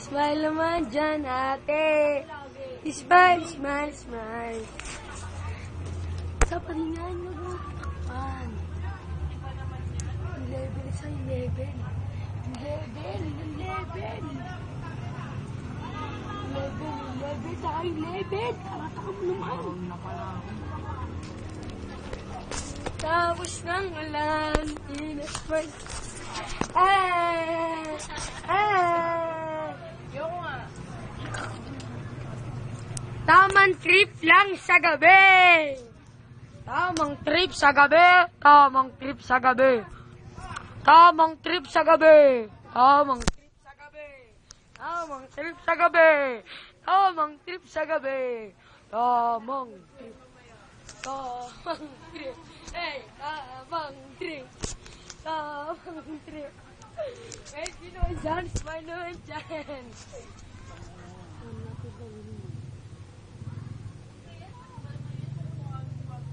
Smile naman dyan, ate. Smile, smile, smile. Sa palingan mo mo. 11 sa 11. 11 tayo, 11. Karata ka mo naman. Tapos ng ulan, inaspan. Tamang trip lang sa gabi. Tamang trip sa gabi. Tamang trip sa gabi. Tamang trip sa gabi. Tamang trip sa gabi. Tamang trip sa gabi. Tamang trip sa gabi. Tamang trip. Tamang trip. Hey, tamang trip. Tamang trip. Hey, sino dyan? Sino dyan?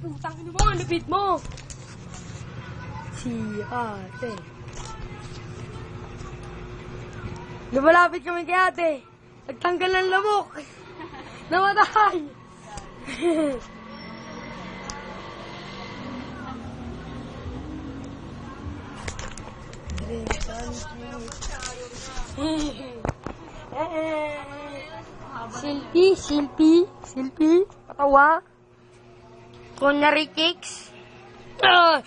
Putang ino mo, lupit mo! Si ate. Lumalapit kami kay ate. Nagtanggal ng lamok. Namatay! Silpi, patawa. Connery cakes. Aray!